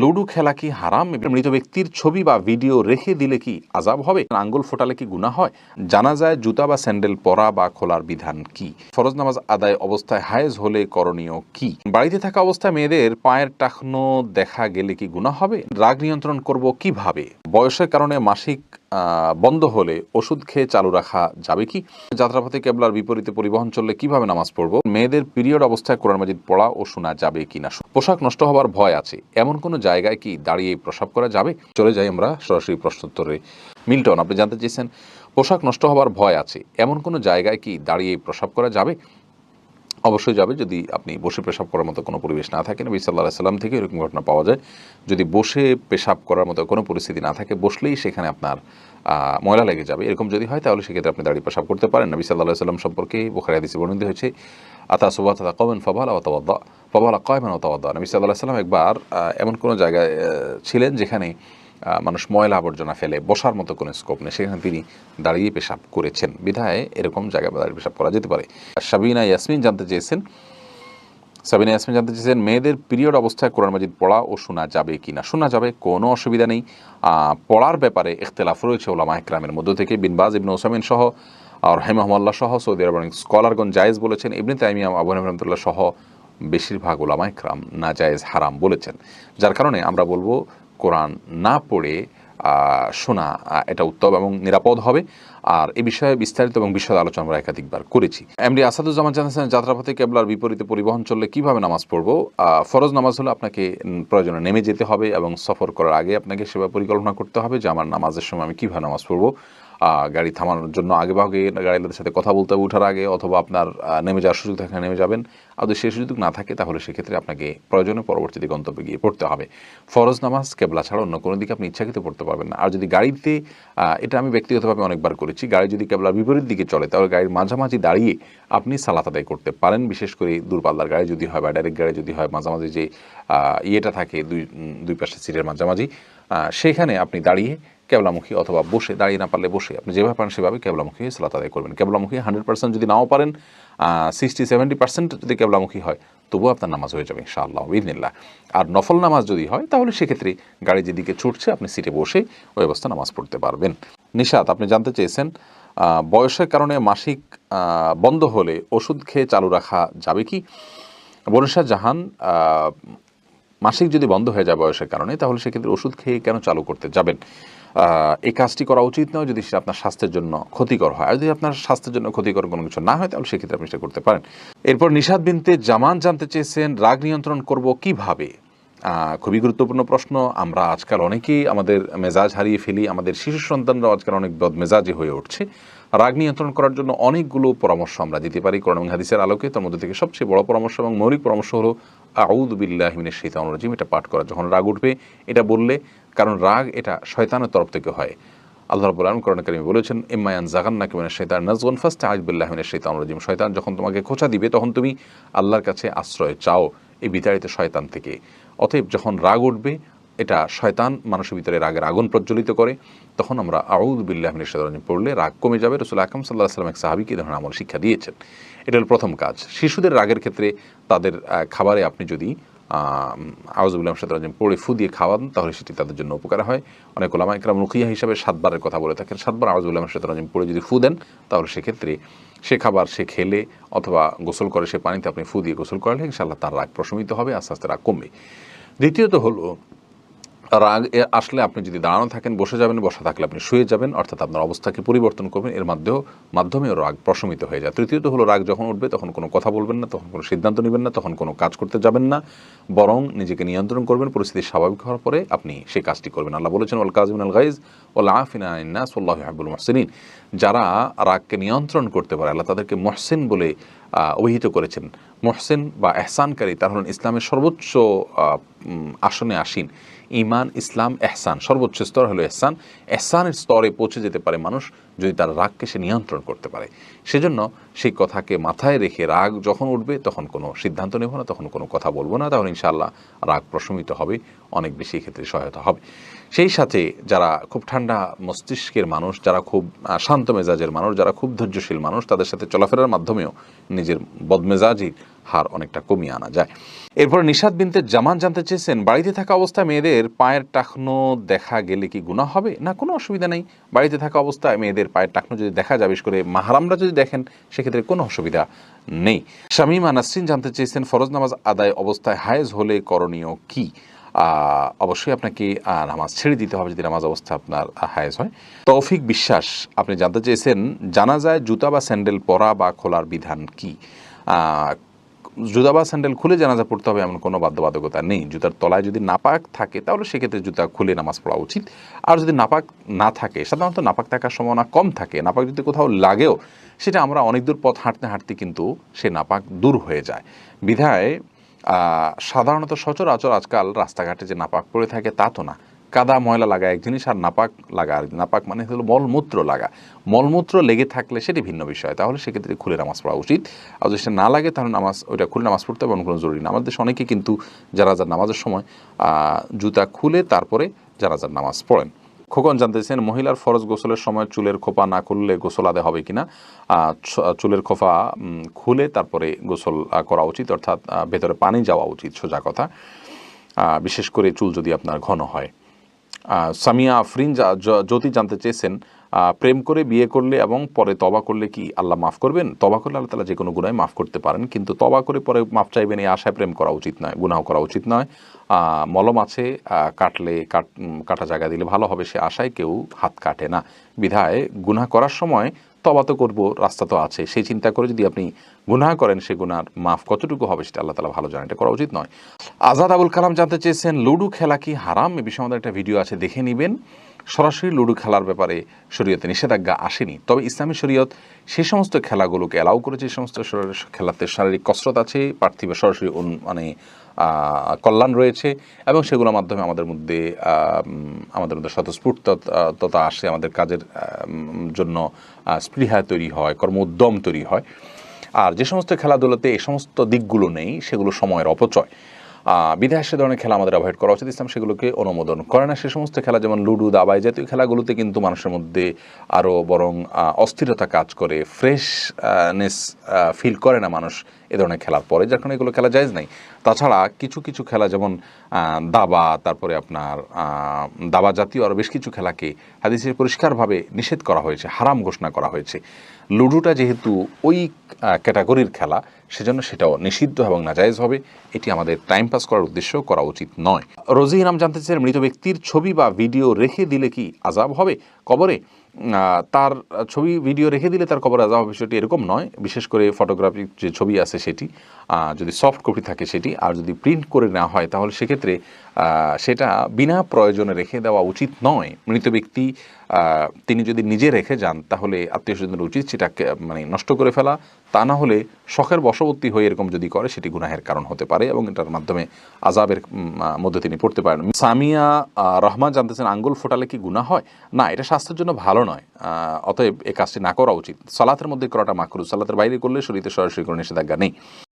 Ludo খেলা কি হারাম? মৃত ব্যক্তির ছবি বা ভিডিও রেখে দিলে কি আযাব হবে? আঙ্গুল ফোটালে কি গুনাহ হয়? জানাজায় জুতা বা স্যান্ডেল পরা বা খোলার বিধান কি? ফরজ নামাজ আদায় অবস্থায় হায়েজ হলে করণীয় কি? বাড়িতে থাকা অবস্থায় মেয়েদের পায়ের টাকনো দেখা গেলে কি গুনাহ হবে? রাগ নিয়ন্ত্রণ করব কিভাবে? বয়সের কারণে মাসিক বন্ধ হলে ওষুধ খেয়ে চালু রাখা যাবে কি? যাত্রাপথে কেবলার বিপরীতে পরিবহন চললে কিভাবে নামাজ পড়বো? মেয়েদের পিরিয়ড অবস্থায় কোরআন মাজিদ পড়া ও শোনা যাবে কিনা? পোশাক নষ্ট হওয়ার ভয় আছে, এমন কোনো জায়গায় কি দাঁড়িয়ে প্রস্রাব করা যাবে? চলে যাই আমরা সরাসরি প্রশ্নোত্তরে। মিল্টন, আপনি জানতে চেয়েছেন পোশাক নষ্ট হওয়ার ভয় আছে, এমন কোনো জায়গায় কি দাঁড়িয়ে প্রস্রাব করা যাবে? অবশ্যই যাবে, যদি আপনি বসে পেশাব করার মতো কোনো পরিবেশ না থাকে। নবী সাল্লাল্লাহু আলাইহি সাল্লাম থেকে এরকম ঘটনা পাওয়া যায়। যদি বসে পেশাব করার মতো কোনো পরিস্থিতি না থাকে, বসলেই সেখানে আপনার ময়লা লেগে যাবে, এরকম যদি হয় তাহলে সেক্ষেত্রে আপনি দাঁড়িয়ে পেশাব করতে পারেন। নবী সাল্লাল্লাহু আলাইহি সাল্লাম সম্পর্কে বুখারী হাদিসে বর্ণিত হয়েছে, আতা সুবাতা কওমান ফাবালা ওয়া তাওয়াদ্দা ফাবালা কায়মান ওয়া তাওয়াদ্দা। নবী সাল্লাল্লাহু আলাইহি সাল্লাম একবার এমন কোনো জায়গায় ছিলেন যেখানে মানুষ ময়লা আবর্জনা ফেলে, বসার মতো কোনো স্কোপ নেই, সেখানে তিনি দাঁড়িয়ে পেশাব করেছেন। বিধায় এরকম জায়গায় দাঁড়িয়ে পেশাব করা যেতে পারে। সাবিনা ইয়াসমিন জানতে চেয়েছেন মেয়েদের পিরিয়ড অবস্থায় কোরআন মাজিদ পড়া ও শোনা যাবে কিনা? শোনা যাবে, কোনো অসুবিধা নেই। পড়ার ব্যাপারে ইখতিলাফ রয়েছে উলামা ইকরামের মধ্য থেকে। বিন বাজ, ইবনে উসাইমিন সহ আর রাহিমাহুল্লাহ সহ সৌদি আরবের অনেক স্কলারগণ জায়েজ বলেছেন। ইবনে তাইমিয়া, আবু হানিফা রাহমাতুল্লাহ সহ বেশিরভাগ উলামা ইকরাম নাজায়েজ, হারাম বলেছেন। যার কারণে আমরা বলবো কোরআন না পড়ে শোনা এটা উত্তম এবং নিরাপদ হবে। আর এ বিষয়ে বিস্তারিত এবং বিশদ আলোচনা আমরা একাধিকবার করেছি। এমডি আসাদুজ্জামান জানাচ্ছেন, যাত্রাপথে কেবলার বিপরীতে পরিবহন চললে কিভাবে নামাজ পড়বো? ফরজ নামাজ হলে আপনাকে প্রয়োজনে নেমে যেতে হবে এবং সফর করার আগে আপনাকে সেবা পরিকল্পনা করতে হবে যে আমার নামাজের সময় আমি কীভাবে নামাজ পড়বো। গাড়ি থামানোর জন্য আগেভাগে গাড়ির সাথে কথা বলতে হবে উঠার আগে, অথবা আপনার নেমে যাওয়ার সুযোগ থাকে নেমে যাবেন। আর যদি সে সুযোগ না থাকে তাহলে সেক্ষেত্রে আপনাকে প্রয়োজনে পরবর্তীতে গন্তব্যে গিয়ে পড়তে হবে। ফরজ নামাজ কেবলা ছাড়া অন্য কোনো দিকে আপনি ইচ্ছাকৃত পড়তে পারবেন না। আর যদি গাড়িতে, এটা আমি ব্যক্তিগতভাবে অনেকবার করেছি, গাড়ি যদি কেবলার বিপরীত দিকে চলে তাহলে গাড়ির মাঝামাঝি দাঁড়িয়ে আপনি সালাত আদায় করতে পারেন। বিশেষ করে দূরপাল্লার গাড়ি যদি হয় বা ডাইরেক্ট গাড়ি যদি হয়, মাঝামাঝি যে ইয়েটা থাকে দুই পাশে সিটের মাঝামাঝি, সেখানে আপনি দাঁড়িয়ে কেবলামুখী, অথবা বসে, দাঁড়িয়ে না পারলে বসে, আপনি যেভাবে পারেন সেভাবে কেবলামুখী সালাত আদায় করবেন। কেবলামুখী 100% যদি নাও পারেন, 60-70% যদি কেবলামুখী হয়, তবুও আপনার নামাজ হয়ে যাবে ইনশাআল্লাহ বিইذনিল্লাহ। আর নফল নামাজ যদি হয় তাহলে সেক্ষেত্রে গাড়ি যেদিকে ছুটছে আপনি সিটে বসে ওই অবস্থা নামাজ পড়তে পারবেন। নিশাত, আপনি জানতে চেয়েছেন বয়সের কারণে মাসিক বন্ধ হলে ওষুধ খেয়ে চালু রাখা যাবে কি? বনিশা জাহান, মাসিক যদি বন্ধ হয়ে যায় বয়সের কারণে, তাহলে সেক্ষেত্রে ওষুধ খেয়ে কেন চালু করতে যাবেন? এই কাজটি করা উচিত নয় যদি সেটা আপনার স্বাস্থ্যের জন্য ক্ষতিকর হয়। আর যদি আপনার স্বাস্থ্যের জন্য ক্ষতিকর কোনো কিছু না হয় তাহলে সেক্ষেত্রে আপনি সেটা করতে পারেন। এরপর নিশাত বিনতে জামান জানতে চেয়েছেন, রাগ নিয়ন্ত্রণ করব কিভাবে? খুবই গুরুত্বপূর্ণ প্রশ্ন। আমরা আজকাল অনেকেই আমাদের মেজাজ হারিয়ে ফেলি, আমাদের শিশু সন্তানরাও আজকাল অনেক বদমেজাজি হয়ে উঠছে। রাগ নিয়ন্ত্রণ করার জন্য অনেকগুলো পরামর্শ আমরা দিতে পারি কোরআন এবং হাদিসের আলোকে। তার মধ্যে থেকে সবচেয়ে বড় পরামর্শ এবং মৌলিক পরামর্শ হলো আউযু বিল্লাহি মিনাশ শাইতানির রাজিম, এটা পাঠ করা। যখন রাগ উঠবে এটা বললে, কারণ রাগ এটা শয়তানের তরফ থেকে হয়। আল্লাহ রাব্বুল আলামিন কোরআনে কারিমে বলেছেন, ইম্মা ইয়ানজাগান্নাকা মিনাশ শাইতানি নাজগুন ফাস্তাইয বিল্লাহি মিনাশ শাইতানির রাজিম। শয়তান যখন তোমাকে খোঁচা দিবে তখন তুমি আল্লাহর কাছে আশ্রয় চাও এই বিতাড়িত শয়তান থেকে। অতএব যখন রাগ উঠবে, এটা শয়তান মানুষের ভিতরে রাগের আগুন প্রজ্বলিত করে, তখন আমরা আউযু বিল্লাহি মিনাশ শাইতানির রাজিম পড়লে রাগ কমে যাবে। রাসূল আকরাম সাল্লাল্লাহু আলাইহি ওয়াসাল্লাম এক সাহাবীকে এই ধরনের আমল শিক্ষা দিয়েছেন। এটা হলো প্রথম কাজ। শিশুদের রাগের ক্ষেত্রে তাদের খাবারে আপনি যদি আউযু বিল্লাহি মিনাশ শাইতানির রাজিম পড়ে ফু দিয়ে খাওয়ান তাহলে সেটি তাদের জন্য উপকার হয়। অনেক উলামা ইকরাম রুকিয়া হিসাবে 7 বারের কথা বলে থাকেন। 7 বার আউযু বিল্লাহি মিনাশ শাইতানির রাজিম পড়ে যদি ফু দেন তাহলে সেক্ষেত্রে সে খাবার সে খেলে অথবা গোসল করে সে পানিতে আপনি ফু দিয়ে গোসল করালে ইনশাআল্লাহ তার রাগ প্রশমিত হবে, আস্তে আস্তে রাগ কমবে। দ্বিতীয়ত হলো, রাগ আসলে আপনি যদি দাঁড়ানো থাকেন বসে যাবেন, বসা থাকলে আপনি শুয়ে যাবেন, অর্থাৎ আপনার অবস্থাকে পরিবর্তন করবেন, এর মাধ্যমেও রাগ প্রশমিত হয়ে যায়। তৃতীয়ত হলো, রাগ যখন উঠবে তখন কোনো কথা বলবেন না, তখন কোনো সিদ্ধান্ত নেবেন না, তখন কোনো কাজ করতে যাবেন না, বরং নিজেকে নিয়ন্ত্রণ করবেন। পরিস্থিতি স্বাভাবিক হওয়ার পরে আপনি সেই কাজটি করবেন। আল্লাহ বলেছেন, ওয়াল কাযিমিনাল গায়জ ওয়াল আফিনা আনিন নাস ওয়াল্লাহু ইউহিব্বুল মুহসিনিন। যারা রাগকে নিয়ন্ত্রণ করতে পারে আল্লাহ তাদেরকে মুহসিন বলে অভিহিত করেছেন। মুহসিন বা এহসানকারী তার হলেন ইসলামের সর্বোচ্চ আসনে আসীন। ঈমান, ইসলাম, এহসান, সর্বোচ্চ স্তর হলো এহসান। এহসানের স্তরে পৌঁছে যেতে পারে মানুষ যদি তার রাগকে সে নিয়ন্ত্রণ করতে পারে। সেজন্য সেই কথাকে মাথায় রেখে রাগ যখন উঠবে তখন কোনো সিদ্ধান্ত নেব না, তখন কোনো কথা বলবো না, তাহলে ইনশাআল্লাহ রাগ প্রশমিত হবে, অনেক বেশি ক্ষেত্রে সহায়তা হবে। সেই সাথে যারা খুব ঠান্ডা মস্তিষ্কের মানুষ, যারা খুব শান্ত মেজাজের মানুষ, যারা খুব ধৈর্যশীল মানুষ, তাদের সাথে চলাফেরার মাধ্যমেও নিজের বদমেজাজি হার অনেকটা কমিয়ে আনা যায়। এরপর নিশাত বিনতে জামান জানতে চেয়েছেন, বাড়িতে থাকা অবস্থায় মেয়েদের পায়ের টাকনো দেখা গেলে কি গুনাহ হবে? না, কোনো অসুবিধা নেই। বাড়িতে থাকা অবস্থায় মেয়েদের পায়ের টাকনো যদি দেখা যায়, বিশেষ করে মাহারামরা যদি দেখেন, সেক্ষেত্রে কোনো অসুবিধা নেই। শামীমা নাসরিন জানতে চেয়েছেন, ফরজ নামাজ আদায় অবস্থায় হায়েজ হলে করণীয় কি? অবশ্যই আপনাকে নামাজ ছেড়ে দিতে হবে যদি নামাজ অবস্থা আপনার হায়েজ হয়। তৌফিক বিশ্বাস আপনি জানতে চেয়েছেন, জানাজায় জুতা বা স্যান্ডেল পরা বা খোলার বিধান কি? জুতা বা স্যান্ডেল খুলে জানাজা পড়তে হবে এমন কোনো বাধ্যবাধকতা নেই। জুতার তলায় যদি নাপাক থাকে তাহলে সেক্ষেত্রে জুতা খুলে নামাজ পড়া উচিত। আর যদি নাপাক না থাকে, সাধারণত নাপাক থাকার সম্ভাবনা কম থাকে, নাপাক যদি কোথাও লাগেও সেটা আমরা অনেক দূর পথ হাঁটতে হাঁটতে কিন্তু সে নাপাক দূর হয়ে যায়। বিধায় সাধারণত সচরাচর আজকাল রাস্তাঘাটে যে নাপাক পড়ে থাকে তা তো না, কাদা ময়লা লাগা এক জিনিস, আর নাপাক লাগা আর নাপাক মানে হলো মলমূত্র লাগা। মলমূত্র লেগে থাকলে সেটি ভিন্ন বিষয়, তাহলে সেক্ষেত্রে খুলে নামাজ পড়া উচিত। আর যদি সেটা না লাগে তাহলে ওইটা খুলে নামাজ পড়তে হবে, কোনো জরুরি না। আমাদের দেশে অনেকে কিন্তু জানাজার নামাজের সময় জুতা খুলে তারপরে জানাজার নামাজ পড়েন। খোকন জানতেছেন, মহিলার ফরজ গোসলের সময় চুলের খোপা না খুললে গোসল আদায় হবে কিনা? চুলের খোপা খুলে তারপরে গোসল করা উচিত, অর্থাৎ ভেতরে পানি যাওয়া উচিত, সোজা কথা, বিশেষ করে চুল যদি আপনার ঘন হয়। সামিয়া আফরিন জ্যোতি জানতে চেয়েছেন, প্রেম করে বিয়ে করলে এবং পরে তবা করলে কি আল্লাহ মাফ করবেন? তবা করলে আল্লাহ তাআলা যে কোনো গুনাহ মাফ করতে পারেন, কিন্তু তবা করে পরে মাফ চাইবেন এই আশায় প্রেম করা উচিত নয়, গুনাহ করা উচিত নয়। মলম আছে, কাটলে কাটা জায়গা দিলে ভালো হবে, সে আশায় কেউ হাত কাটে না। বিধায় গুনাহ করার সময় তবা তো করবো, রাস্তা তো আছে, সেই চিন্তা করে যদি আপনি গুনাহ করেন, সে গুনার মাফ কতটুকু হবে সেটা আল্লাহ তাআলা ভালো জানেন, এটা করা উচিত নয়। আজাদ আবুল কালাম জানতে চেয়েছেন, লুডু খেলা কি হারাম? এ বিষয়ে আমাদের একটা ভিডিও আছে, দেখে নেবেন। সরাসরি লুডু খেলার ব্যাপারে শরীয়তে নিষেধাজ্ঞা আসেনি, তবে ইসলামী শরীয়ত সে সমস্ত খেলাগুলোকে অ্যালাউ করেছে, যে সমস্ত খেলাতে শারীরিক কসরত আছে, পার্থিব সরাসরি মানে কল্যাণ রয়েছে, এবং সেগুলোর মাধ্যমে আমাদের মধ্যে স্বতঃস্ফূর্ততা আসে, আমাদের কাজের জন্য স্পৃহা তৈরি হয়, কর্ম উদ্যম তৈরি হয়। আর যে সমস্ত খেলাধুলাতে এই সমস্ত দিকগুলো নেই, সেগুলো সময়ের অপচয়। বিধায় সে ধরনের খেলা আমাদের অ্যাভয়েড করা উচিত, ইসলাম সেগুলোকে অনুমোদন করে না। সে সমস্ত খেলা যেমন লুডু, দাবাই জাতীয় খেলাগুলোতে কিন্তু মানুষের মধ্যে আরও বরং অস্থিরতা কাজ করে, ফ্রেশনেস ফিল করে না মানুষ এ ধরনের খেলার পরে, যার কারণে এগুলো খেলা জায়েজ নাই। তাছাড়া কিছু কিছু খেলা যেমন দাবা, তারপরে আপনার দাবা জাতীয় আরও বেশ কিছু খেলাকে হাদিসে পরিষ্কারভাবে নিষেধ করা হয়েছে, হারাম ঘোষণা করা হয়েছে। লুডুটা যেহেতু ওই ক্যাটাগরির খেলা, সেজন্য সেটাও নিষিদ্ধ এবং নাজায়েজ হবে। এটি আমাদের টাইম পাস করার উদ্দেশ্য করা উচিত নয়। রোজি ইনাম জানতে চান, মৃত ব্যক্তির ছবি বা ভিডিও রেখে দিলে কি আযাব হবে কবরে? তার ছবি ভিডিও রেখে দিলে তার কবরে আযাব হবে বিষয়টি এরকম নয়। বিশেষ করে ফটোগ্রাফিক যে ছবি আছে সেটি যদি সফট কপি থাকে সেটি, আর যদি প্রিন্ট করে নেওয়া হয় তাহলে সেক্ষেত্রে সেটা বিনা প্রয়োজনে রেখে দেওয়া উচিত নয়। মৃত ব্যক্তি তিনি যদি নিজে রেখে যান তাহলে আত্মীয় স্বজনের উচিত সেটাকে মানে নষ্ট করে ফেলা, তা না হলে শখের বশবর্তী হয়ে এরকম যদি করে সেটি গুনাহের কারণ হতে পারে এবং এটার মাধ্যমে আযাবের মধ্যে তিনি পড়তে পারেন। সামিয়া রহমান জানতেছেন, আঙ্গুল ফোটালে কি গুনাহ হয়? না, এটা স্বাস্থ্যের জন্য ভালো নয়, অতএব এই কাজটি না করা উচিত। সালাতের মধ্যে করাটা মাকরুহ, সালাতের বাইরে করলে শরীয়তে সরাসরি কোনো নিষেধাজ্ঞা নেই।